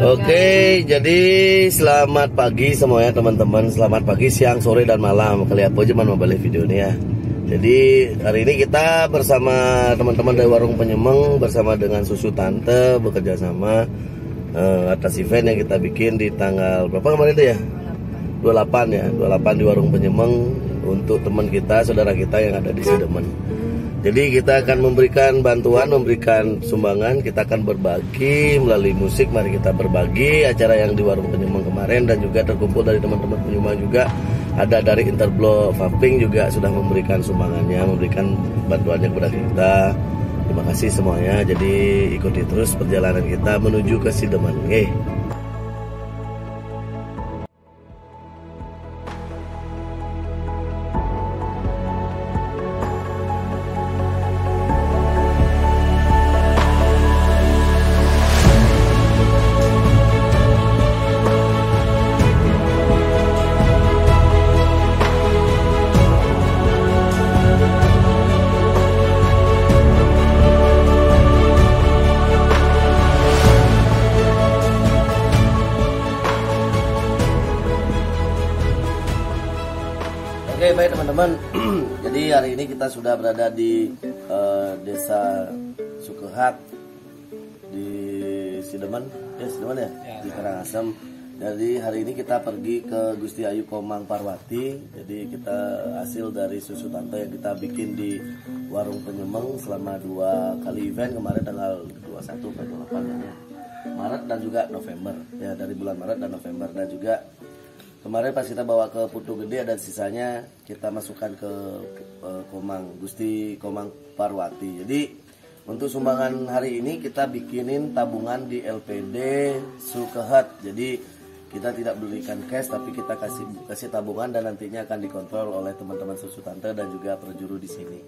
Oke, jadi selamat pagi semuanya teman-teman. Selamat pagi, siang, sore, dan malam. Kalian aja mau balik video ini ya. Jadi hari ini kita bersama teman-teman dari Warung Penyemeng bersama dengan Susu Tante bekerja sama atas event yang kita bikin di tanggal berapa kemarin itu ya? 28 ya, 28 di Warung Penyemeng untuk teman kita, saudara kita yang ada di Sidemen. Jadi kita akan memberikan bantuan, memberikan sumbangan, kita akan berbagi melalui musik. Mari kita berbagi acara yang di Warung Penyemeng kemarin, dan juga terkumpul dari teman-teman penyumbang juga. Ada dari Interblok Vaping juga sudah memberikan sumbangannya, memberikan bantuannya kepada kita. Terima kasih semuanya. Jadi ikuti terus perjalanan kita menuju ke Sidemen. Oke, baik teman-teman. Jadi hari ini kita sudah berada di Desa Sukehat di Sidemen, Sidemen ya, di Karangasem. Jadi hari ini kita pergi ke Gusti Ayu Komang Parwati. Jadi kita hasil dari Susu Tante yang kita bikin di Warung Penyemeng selama 2 kali event, kemarin tanggal 21 ke 28 ya. Maret dan juga November ya, dari bulan Maret dan November, dan juga kemarin pas kita bawa ke Putu Gede dan sisanya kita masukkan ke Komang, Gusti Komang Parwati. Jadi untuk sumbangan hari ini kita bikinin tabungan di LPD Sukehat. Jadi kita tidak belikan cash, tapi kita kasih tabungan dan nantinya akan dikontrol oleh teman-teman Susu Tante dan juga perjuru di sini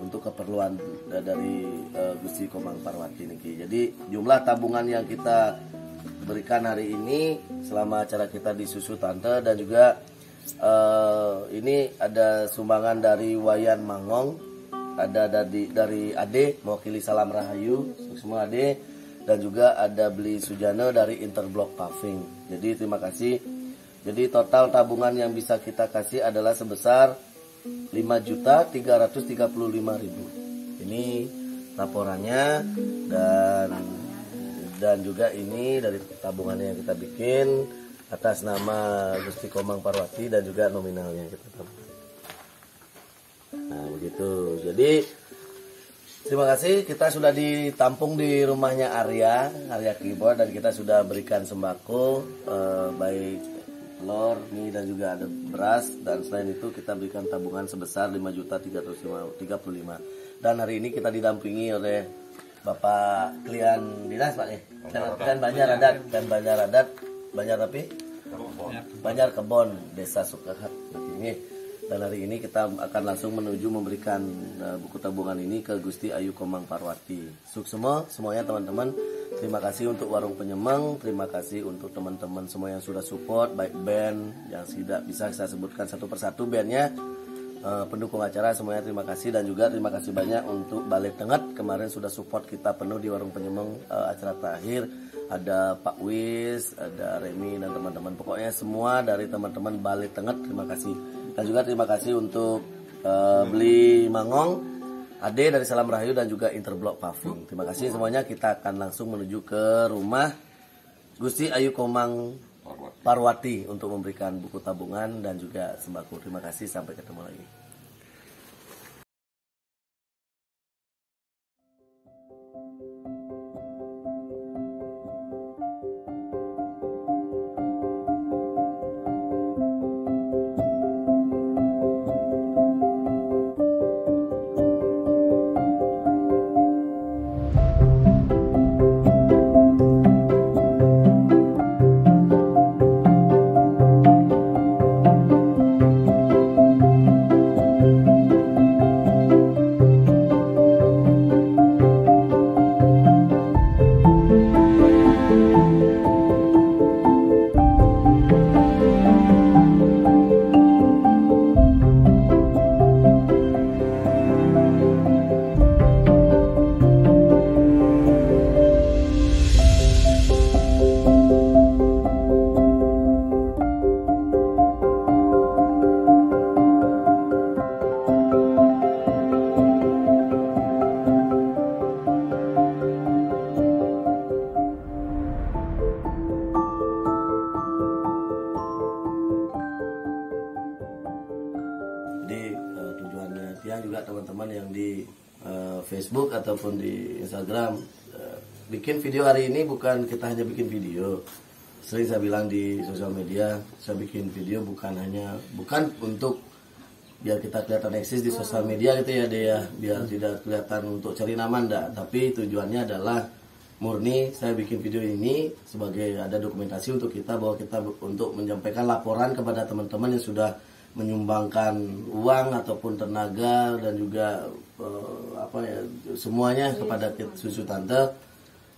untuk keperluan dari Gusti Komang Parwati niki. Jadi jumlah tabungan yang kita berikan hari ini selama acara kita di Susu Tante, dan juga ini ada sumbangan dari Wayan Mangong, ada dari Ade mewakili Salam Rahayu semua Ade, dan juga ada Beli Sujana dari Interblok Paving. Jadi terima kasih. Jadi total tabungan yang bisa kita kasih adalah sebesar 5.335.000. Ini laporannya, dan juga ini dari tabungannya yang kita bikin atas nama Gusti Komang Parwati dan juga nominalnya kita tambah. Nah begitu. Jadi terima kasih, kita sudah ditampung di rumahnya Arya Keyboard, dan kita sudah berikan sembako baik telur, mie, dan juga ada beras, dan selain itu kita berikan tabungan sebesar 5.335.000. Dan hari ini kita didampingi oleh Bapak Klien Dinas Pak dan Banjar Adat, Banjar Kebon Desa Sukehat ini. Dan hari ini kita akan langsung menuju memberikan buku tabungan ini ke Gusti Ayu Komang Parwati. Sukses semuanya teman-teman. Terima kasih untuk Warung Penyemeng, terima kasih untuk teman-teman semua yang sudah support, baik band yang tidak bisa saya sebutkan satu persatu bandnya, pendukung acara semuanya terima kasih, dan juga terima kasih banyak untuk Balai Tenget, kemarin sudah support kita penuh di Warung Penyemeng acara terakhir. Ada Pak Wis, ada Remi, dan teman-teman, pokoknya semua dari teman-teman Balai Tenget terima kasih. Dan juga terima kasih untuk Beli Mangong, Ade dari Salam Rahayu, dan juga Interblok Paving. Terima kasih semuanya. Kita akan langsung menuju ke rumah Gusti Ayu Komang Parwati untuk memberikan buku tabungan dan juga sembako. Terima kasih, sampai ketemu lagi. Facebook ataupun di Instagram. Bikin video hari ini bukan kita hanya bikin video. Sering saya bilang di sosial media, saya bikin video bukan untuk biar kita kelihatan eksis di sosial media gitu ya dia, biar tidak kelihatan untuk cari nama enggak, tapi tujuannya adalah murni saya bikin video ini sebagai ada dokumentasi untuk kita, bahwa kita untuk menyampaikan laporan kepada teman-teman yang sudah menyumbangkan uang ataupun tenaga dan juga semuanya kepada susu tante.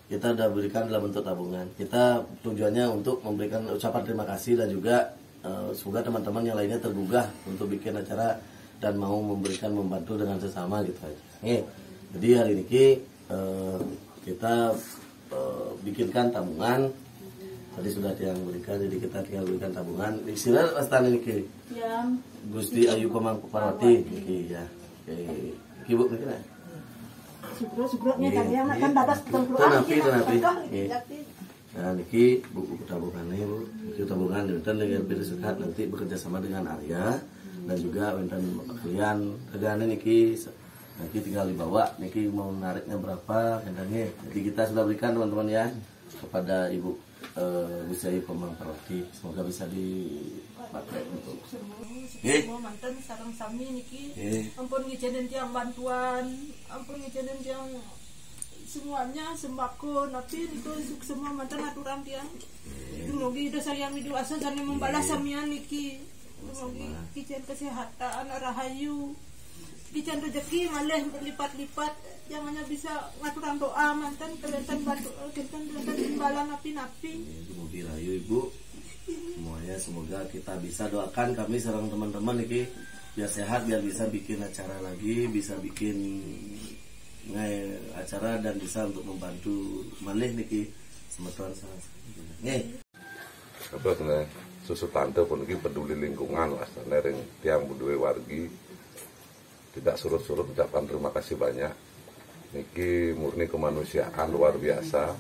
Kita sudah berikan dalam bentuk tabungan. Kita tujuannya untuk memberikan ucapan terima kasih dan juga semoga teman-teman yang lainnya tergugah untuk bikin acara dan mau membantu dengan sesama gitu aja. Jadi hari ini kita bikinkan tabungan. Tadi sudah yang berikan, jadi kita tinggal berikan tabungan. Istilah astan ini ya. Gusti Ayu Pemang Parwati ya. Ibu mungkin ya. Subro-subronya kalian kan dapat tenapi. Nah, niki buku tabungannya Bu. Buku tabungan dan dengan Biro Sehat nanti bekerja sama dengan Arya dan juga wonten kalian regane niki nanti tinggal dibawa niki mau nariknya berapa kendangnya. Jadi kita sudah berikan teman-teman ya kepada Ibu Gusti Ayu Pemang Parwati. Semoga bisa dipakai untuk semua mantan sareng sami niki ampun ngijinin tiang bantuan, ampun ngijinin tiang semuanya sembako nanti itu semua mantan aturan tiang itu logi dosa yang hidup asa dan membalas samian niki logi kijen kesehatan rahayu kijen rezeki malih berlipat-lipat jangannya bisa ngaturan doa mantan kelihatan bantu kelihatan imbalan napi-napi semoga rahayu Ibu semuanya, semoga kita bisa doakan kami sareng teman-teman niki biar sehat, biar bisa bikin acara lagi, bisa bikin acara dan bisa untuk membantu malih niki semeton apa sebenarnya susu tante pun niki peduli lingkungan lah ring tiang budue wargi tidak surut-surut ucapan terima kasih banyak niki murni kemanusiaan luar biasa.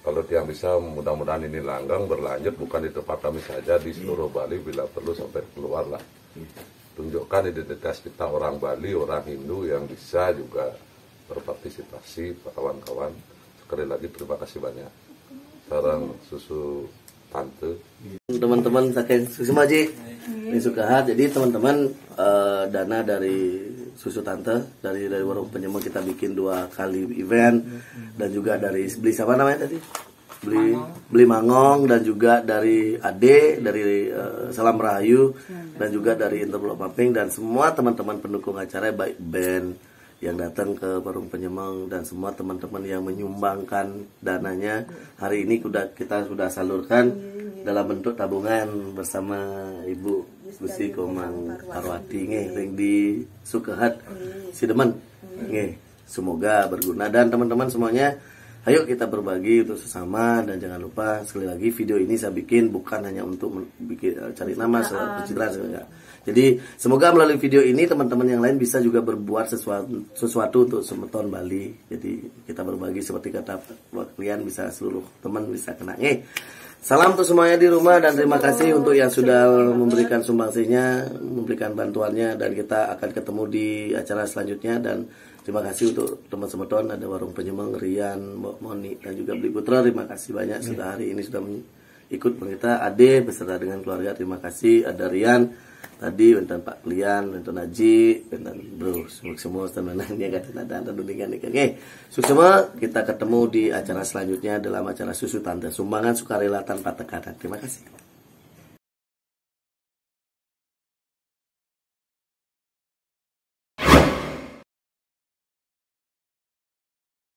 Kalau tiang bisa mudah-mudahan ini langgang berlanjut bukan di tempat kami saja di seluruh Bali bila perlu sampai keluar lah. Tunjukkan identitas kita orang Bali, orang Hindu yang bisa juga berpartisipasi kawan-kawan. Sekali lagi terima kasih banyak. Sarang susu tante. Teman-teman saking susu maji ini Sukahat. Jadi teman-teman dana dari susu tante dari warung penyemang kita bikin 2 kali event dan juga dari beli siapa namanya tadi beli Mangong dan juga dari Ade dari Salam Rahayu dan juga dari Interblok Mapping dan semua teman-teman pendukung acara baik band yang datang ke warung penyemang dan semua teman-teman yang menyumbangkan dananya hari ini kita sudah salurkan dalam bentuk tabungan bersama Ibu Gusti Komang Parwati ring di Sukahat Sidemen. Semoga berguna dan teman-teman semuanya ayo kita berbagi untuk sesama dan jangan lupa sekali lagi video ini saya bikin bukan hanya untuk cari nama pencitraan. Jadi semoga melalui video ini teman-teman yang lain bisa juga berbuat sesuatu untuk semeton Bali. Jadi kita berbagi seperti kata kalian bisa seluruh teman bisa kena. Salam untuk semuanya di rumah dan terima kasih untuk yang sudah memberikan sumbangsihnya, memberikan bantuannya dan kita akan ketemu di acara selanjutnya dan terima kasih untuk teman semeton ada warung penyemang Rian, Mbak Moni dan juga Beli Putra. Terima kasih banyak sudah hari ini sudah ikut kita Ade beserta dengan keluarga. Terima kasih ada Rian tadi wonten Pak Klian, wonten Haji, wonten Bro semua teman-temannya kata ada dundingan iki. Semua kita ketemu di acara selanjutnya dalam acara Susu Tante Sumbangan Sukarela Tanpa Tekanan. Terima kasih.